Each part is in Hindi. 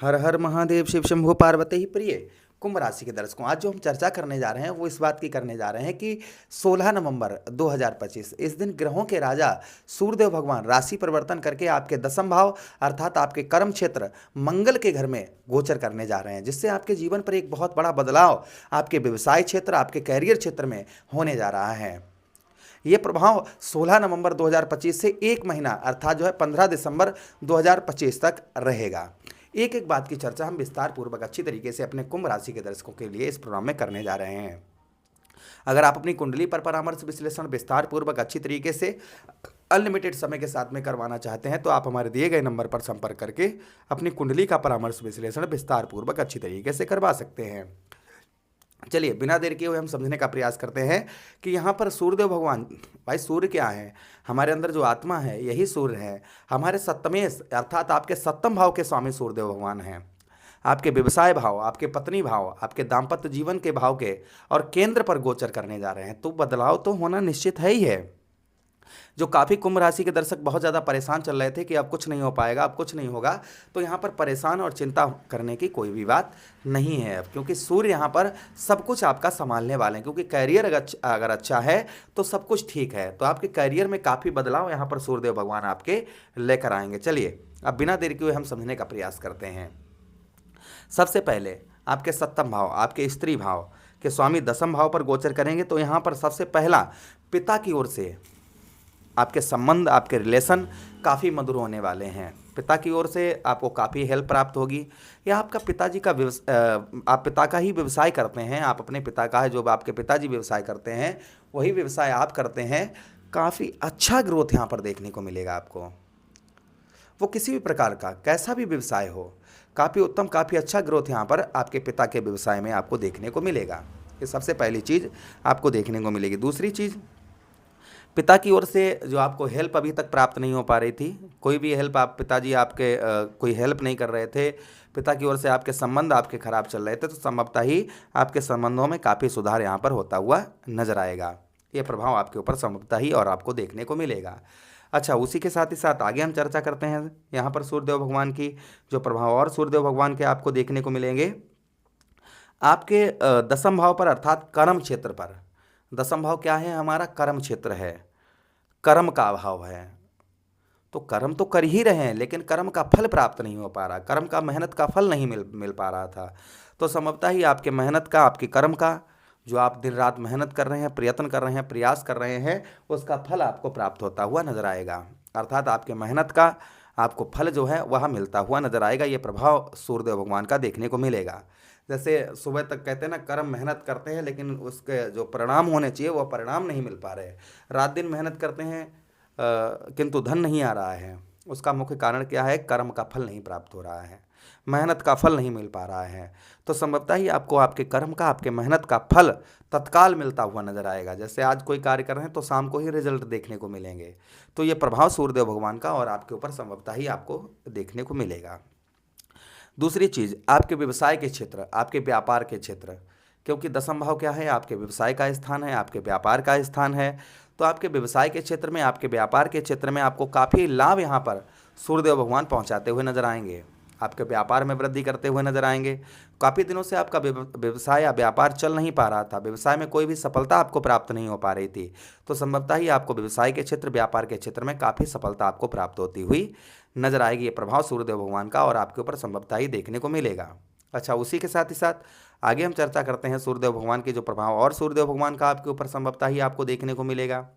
हर हर महादेव शिव शंभु पार्वती ही प्रिय। कुंभ राशि के दर्शकों, आज जो हम चर्चा करने जा रहे हैं वो इस बात की करने जा रहे हैं कि 16 नवंबर 2025 इस दिन ग्रहों के राजा सूर्यदेव भगवान राशि परिवर्तन करके आपके दसम भाव अर्थात आपके कर्म क्षेत्र मंगल के घर में गोचर करने जा रहे हैं, जिससे आपके जीवन पर एक बहुत बड़ा बदलाव आपके व्यवसाय क्षेत्र आपके कैरियर क्षेत्र में होने जा रहा है। ये प्रभाव 16 नवंबर 2025 से एक महीना अर्थात जो है 15 दिसंबर 2025 तक रहेगा। एक एक बात की चर्चा हम विस्तार पूर्वक अच्छी तरीके से अपने कुंभ राशि के दर्शकों के लिए इस प्रोग्राम में करने जा रहे हैं। अगर आप अपनी कुंडली पर परामर्श विश्लेषण विस्तार पूर्वक अच्छी तरीके से अनलिमिटेड समय के साथ में करवाना चाहते हैं तो आप हमारे दिए गए नंबर पर संपर्क करके अपनी कुंडली का परामर्श विश्लेषण विस्तार पूर्वक अच्छी तरीके से करवा सकते हैं। चलिए बिना देर किए हुए हम समझने का प्रयास करते हैं कि यहाँ पर सूर्यदेव भगवान, भाई सूर्य क्या है? हमारे अंदर जो आत्मा है यही सूर्य है। हमारे सप्तमेश अर्थात आपके सप्तम भाव के स्वामी सूर्यदेव भगवान हैं। आपके व्यवसाय भाव, आपके पत्नी भाव, आपके दाम्पत्य जीवन के भाव के और केंद्र पर गोचर करने जा रहे हैं, तो बदलाव तो होना निश्चित है ही है। जो काफ़ी कुंभ राशि के दर्शक बहुत ज़्यादा परेशान चल रहे थे कि अब कुछ नहीं हो पाएगा, अब कुछ नहीं होगा, तो यहाँ पर परेशान और चिंता करने की कोई भी बात नहीं है अब, क्योंकि सूर्य यहाँ पर सब कुछ आपका संभालने वाले हैं। क्योंकि कैरियर अगर अच्छा है तो सब कुछ ठीक है, तो आपके कैरियर में काफ़ी बदलाव यहाँ पर सूर्यदेव भगवान आपके लेकर आएंगे। चलिए अब बिना देर किए हुए हम समझने का प्रयास करते हैं। सबसे पहले आपके सप्तम भाव आपके स्त्री भाव के स्वामी दसम भाव पर गोचर करेंगे, तो यहाँ पर सबसे पहला पिता की ओर से आपके संबंध आपके रिलेशन काफ़ी मधुर होने वाले हैं। पिता की ओर से आपको काफ़ी हेल्प प्राप्त होगी, या आपका पिताजी का आप पिता का ही व्यवसाय करते हैं, आप अपने पिता का है जो आपके पिताजी व्यवसाय करते हैं वही व्यवसाय आप करते हैं, काफ़ी अच्छा ग्रोथ यहाँ पर देखने को मिलेगा आपको। वो किसी भी प्रकार का कैसा भी व्यवसाय हो, काफ़ी उत्तम काफ़ी अच्छा ग्रोथ यहाँ पर आपके पिता के व्यवसाय में आपको देखने को मिलेगा। ये सबसे पहली चीज़ आपको देखने को मिलेगी। दूसरी चीज़, पिता की ओर से जो आपको हेल्प अभी तक प्राप्त नहीं हो पा रही थी, कोई भी हेल्प आप पिताजी आपके कोई हेल्प नहीं कर रहे थे, पिता की ओर से आपके संबंध आपके खराब चल रहे थे, तो संभवतः ही आपके संबंधों में काफ़ी सुधार यहाँ पर होता हुआ नजर आएगा। ये प्रभाव आपके ऊपर संभवतः ही और आपको देखने को मिलेगा। अच्छा, उसी के साथ ही साथ आगे हम चर्चा करते हैं यहाँ पर सूर्यदेव भगवान की जो प्रभाव और सूर्यदेव भगवान के आपको देखने को मिलेंगे आपके दसम भाव पर अर्थात कर्म क्षेत्र पर। दसम भाव क्या है? हमारा कर्म क्षेत्र है, कर्म का अभाव है। तो कर्म तो कर ही रहे हैं लेकिन कर्म का फल प्राप्त नहीं हो पा रहा, कर्म का मेहनत का फल नहीं मिल पा रहा था। तो संभवतः ही आपके मेहनत का आपके कर्म का जो आप दिन रात मेहनत कर रहे हैं, प्रयत्न कर रहे हैं, प्रयास कर रहे हैं, उसका फल आपको प्राप्त होता हुआ नजर आएगा। अर्थात आपके मेहनत का आपको फल जो है वह मिलता हुआ नजर आएगा। ये प्रभाव सूर्यदेव भगवान का देखने को मिलेगा। जैसे सुबह तक कहते हैं ना, कर्म मेहनत करते हैं लेकिन उसके जो परिणाम होने चाहिए वह परिणाम नहीं मिल पा रहे। रात दिन मेहनत करते हैं किंतु धन नहीं आ रहा है। उसका मुख्य कारण क्या है? कर्म का फल नहीं प्राप्त हो रहा है, मेहनत का फल नहीं मिल पा रहा है। तो संभवतः ही आपको आपके कर्म का आपके मेहनत का फल तत्काल मिलता हुआ नजर आएगा। जैसे आज कोई कार्य कर रहे हैं तो शाम को ही रिजल्ट देखने को मिलेंगे। तो ये प्रभाव सूर्यदेव भगवान का और आपके ऊपर संभवतः ही आपको देखने को मिलेगा। दूसरी चीज़, आपके व्यवसाय के क्षेत्र आपके व्यापार के क्षेत्र, क्योंकि दसम भाव क्या है? आपके व्यवसाय का स्थान है, आपके व्यापार का स्थान है। तो आपके व्यवसाय के क्षेत्र में आपके व्यापार के क्षेत्र में आपको काफ़ी लाभ यहाँ पर सूर्यदेव भगवान पहुँचाते हुए नजर आएंगे, आपके व्यापार में वृद्धि करते हुए नजर आएंगे। काफ़ी दिनों से आपका व्यवसाय या व्यापार चल नहीं पा रहा था, व्यवसाय में कोई भी सफलता आपको प्राप्त नहीं हो पा रही थी, तो संभवतः ही आपको व्यवसाय के क्षेत्र व्यापार के क्षेत्र में काफ़ी सफलता आपको प्राप्त होती हुई नजर आएगी। ये प्रभाव सूर्यदेव भगवान का और आपके ऊपर संभवतः ही देखने को मिलेगा। अच्छा, उसी के साथ ही साथ आगे हम चर्चा करते हैं सूर्यदेव भगवान के जो प्रभाव और सूर्यदेव भगवान का आपके ऊपर संभवतः ही आपको देखने को मिलेगा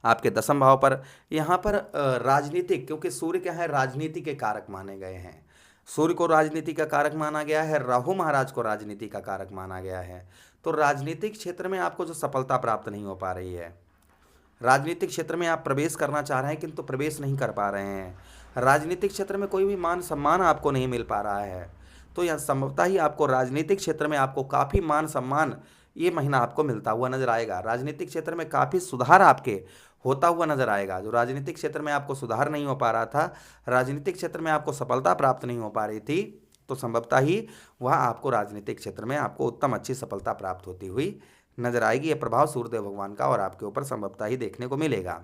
आपके दसम भाव पर। यहाँ पर राजनीतिक, क्योंकि सूर्य क्या है? राजनीति के कारक माने गए हैं। सूर्य को राजनीति का कारक माना गया है, राहु महाराज को राजनीति का कारक माना गया है। तो राजनीतिक क्षेत्र में आपको जो सफलता प्राप्त नहीं हो पा रही है, राजनीतिक क्षेत्र में आप प्रवेश करना चाह रहे हैं किंतु प्रवेश नहीं कर पा रहे हैं, राजनीतिक क्षेत्र में कोई भी मान सम्मान आपको नहीं मिल पा रहा है, तो यह संभवतः ही आपको राजनीतिक क्षेत्र में आपको काफ़ी मान सम्मान ये महीना आपको मिलता हुआ नजर आएगा। राजनीतिक क्षेत्र में काफ़ी सुधार आपके होता हुआ नजर आएगा। जो राजनीतिक क्षेत्र में आपको सुधार नहीं हो पा रहा था, राजनीतिक क्षेत्र में आपको सफलता प्राप्त नहीं हो पा रही थी, तो संभवतः ही वह आपको राजनीतिक क्षेत्र में आपको उत्तम अच्छी सफलता प्राप्त होती हुई नजर आएगी। यह प्रभाव सूर्यदेव भगवान का और आपके ऊपर संभवतः ही देखने को मिलेगा।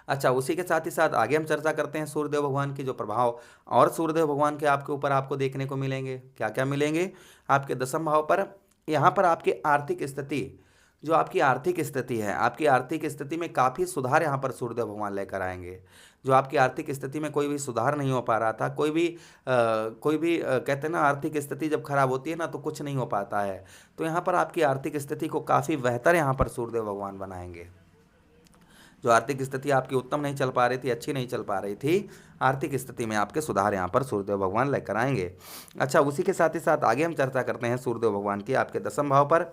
अच्छा, उसी के साथ ही साथ आगे हम चर्चा करते हैं सूर्यदेव भगवान की जो प्रभाव और सूर्यदेव भगवान के आपके ऊपर आपको देखने को मिलेंगे। क्या-क्या मिलेंगे? आपके दसम भाव पर, यहाँ पर आपकी आर्थिक स्थिति, जो आपकी आर्थिक स्थिति है, आपकी आर्थिक स्थिति में काफ़ी सुधार यहाँ पर सूर्यदेव भगवान लेकर आएँगे। जो आपकी आर्थिक स्थिति में कोई भी सुधार नहीं हो पा रहा था, कहते हैं ना, आर्थिक स्थिति जब खराब होती है ना तो कुछ नहीं हो पाता है। तो यहाँ पर आपकी आर्थिक स्थिति को काफ़ी बेहतर यहाँ पर सूर्यदेव भगवान बनाएँगे। जो आर्थिक स्थिति आपकी उत्तम नहीं चल पा रही थी, अच्छी नहीं चल पा रही थी, आर्थिक स्थिति में आपके सुधार यहाँ पर सूर्यदेव भगवान लेकर आएँगे। अच्छा, उसी के साथ ही साथ आगे हम चर्चा करते हैं सूर्यदेव भगवान की आपके दसम भाव पर।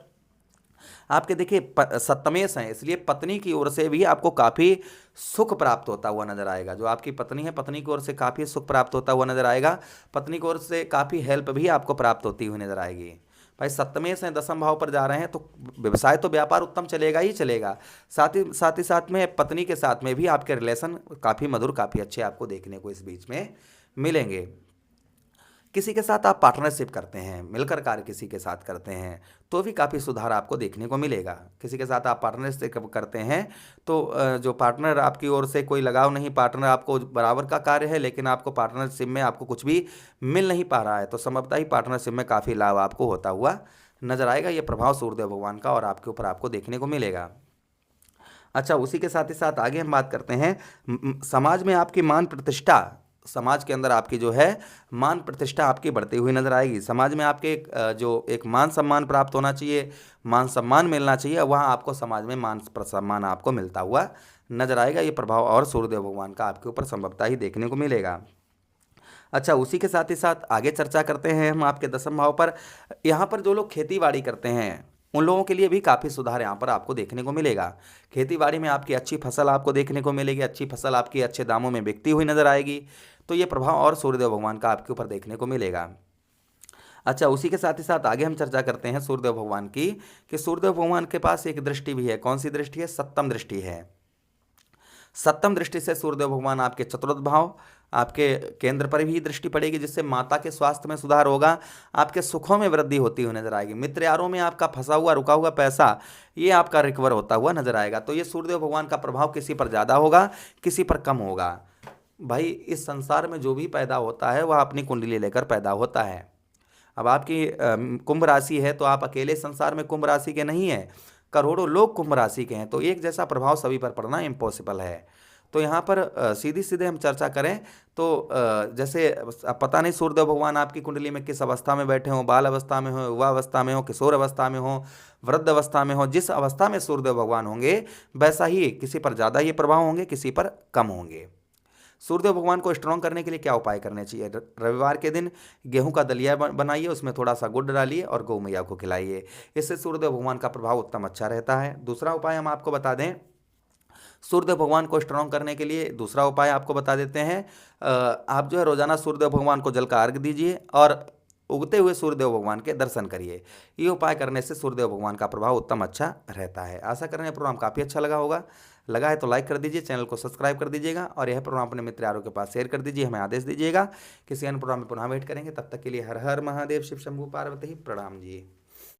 आपके देखिए सप्तमेश हैं, इसलिए पत्नी की ओर से भी आपको काफ़ी सुख प्राप्त होता हुआ नजर आएगा। जो आपकी पत्नी है, पत्नी की ओर से काफ़ी सुख प्राप्त होता हुआ नजर आएगा। पत्नी की ओर से काफ़ी हेल्प भी आपको प्राप्त होती हुई नजर आएगी। भाई सप्तमेश हैं, दसम भाव पर जा रहे हैं, तो व्यवसाय तो व्यापार उत्तम चलेगा ही चलेगा। साथ ही साथ में पत्नी के साथ में भी आपके रिलेशन काफ़ी मधुर, काफ़ी अच्छे आपको देखने को इस बीच में मिलेंगे। किसी के साथ आप पार्टनरशिप करते हैं, मिलकर कार्य किसी के साथ करते हैं, तो भी काफ़ी सुधार आपको देखने को मिलेगा। किसी के साथ आप पार्टनरशिप करते हैं तो जो पार्टनर आपकी ओर से कोई लगाव नहीं, पार्टनर आपको बराबर का कार्य है, लेकिन आपको पार्टनरशिप में आपको कुछ भी मिल नहीं पा रहा है, तो संभवतः ही पार्टनरशिप में काफ़ी लाभ आपको होता हुआ नजर आएगा। ये प्रभाव सूर्यदेव भगवान का और आपके ऊपर आपको देखने को मिलेगा। अच्छा, उसी के साथ ही साथ आगे हम बात करते हैं समाज में आपकी मान प्रतिष्ठा, समाज के अंदर आपकी जो है मान प्रतिष्ठा आपकी बढ़ती हुई नजर आएगी। समाज में आपके जो एक मान सम्मान प्राप्त होना चाहिए, मान सम्मान मिलना चाहिए, वहाँ आपको समाज में मान सम्मान आपको मिलता हुआ नजर आएगा। ये प्रभाव और सूर्यदेव भगवान का आपके ऊपर संभवतः ही देखने को मिलेगा। अच्छा, उसी के साथ ही साथ आगे चर्चा करते हैं हम आपके दसम भाव पर। यहाँ पर जो लोग खेती बाड़ी करते हैं, उन लोगों के लिए भी काफ़ी सुधार यहाँ पर आपको देखने को मिलेगा। खेती बाड़ी में आपकी अच्छी फसल आपको देखने को मिलेगी, अच्छी फसल आपकी अच्छे दामों में बिकती हुई नजर आएगी। तो ये प्रभाव और सूर्यदेव भगवान का आपके ऊपर देखने को मिलेगा। अच्छा, उसी के साथ ही साथ आगे हम चर्चा करते हैं सूर्यदेव भगवान की, कि सूर्यदेव भगवान के पास एक दृष्टि भी है। कौन सी दृष्टि है? सप्तम दृष्टि है। सप्तम दृष्टि से सूर्यदेव भगवान आपके चतुर्थ भाव, आपके केंद्र पर भी दृष्टि पड़ेगी, जिससे माता के स्वास्थ्य में सुधार होगा, आपके सुखों में वृद्धि होती हुई नजर आएगी। मित्र यारों में आपका फंसा हुआ रुका हुआ पैसा, ये आपका रिकवर होता हुआ नजर आएगा। तो ये सूर्यदेव भगवान का प्रभाव किसी पर ज़्यादा होगा, किसी पर कम होगा। भाई इस संसार में जो भी पैदा होता है वह अपनी कुंडली लेकर पैदा होता है। अब आपकी कुंभ राशि है, तो आप अकेले संसार में कुंभ राशि के नहीं हैं, करोड़ों लोग कुंभ राशि के हैं, तो एक जैसा प्रभाव सभी पर पड़ना इम्पॉसिबल है। तो यहाँ पर सीधी सीधे हम चर्चा करें तो जैसे अब पता नहीं सूर्यदेव भगवान आपकी कुंडली में किस अवस्था में बैठे हों, बाल अवस्था में हो, युवा अवस्था में हो, किशोर अवस्था में हो, वृद्ध अवस्था में हो, जिस अवस्था में सूर्यदेव भगवान होंगे वैसा ही किसी पर ज़्यादा ये प्रभाव होंगे, किसी पर कम होंगे। सूर्यदेव भगवान को स्ट्रॉन्ग करने के लिए क्या उपाय करने चाहिए? रविवार के दिन गेहूं का दलिया बनाइए, उसमें थोड़ा सा गुड़ डालिए और गौ मैया को खिलाइए। इससे सूर्यदेव भगवान का प्रभाव उत्तम अच्छा रहता है। दूसरा उपाय हम आपको बता दें, सूर्यदेव भगवान को स्ट्रॉन्ग करने के लिए दूसरा उपाय आपको बता देते हैं। आप जो है रोजाना सूर्यदेव भगवान को जल का अर्घ दीजिए और उगते हुए सूर्यदेव भगवान के दर्शन करिए। ये उपाय करने से सूर्यदेव भगवान का प्रभाव उत्तम अच्छा रहता है। आशा करें यह प्रोग्राम काफ़ी अच्छा लगा होगा। लगा है तो लाइक कर दीजिए, चैनल को सब्सक्राइब कर दीजिएगा और यह प्रोग्राम अपने मित्र यारों के पास शेयर कर दीजिए। हमें आदेश दीजिएगा। किसी अन्य प्रोग्राम में पुनः वेट करेंगे, तब तक के लिए हर हर महादेव, शिव शंभू पार्वती, प्रणाम जी।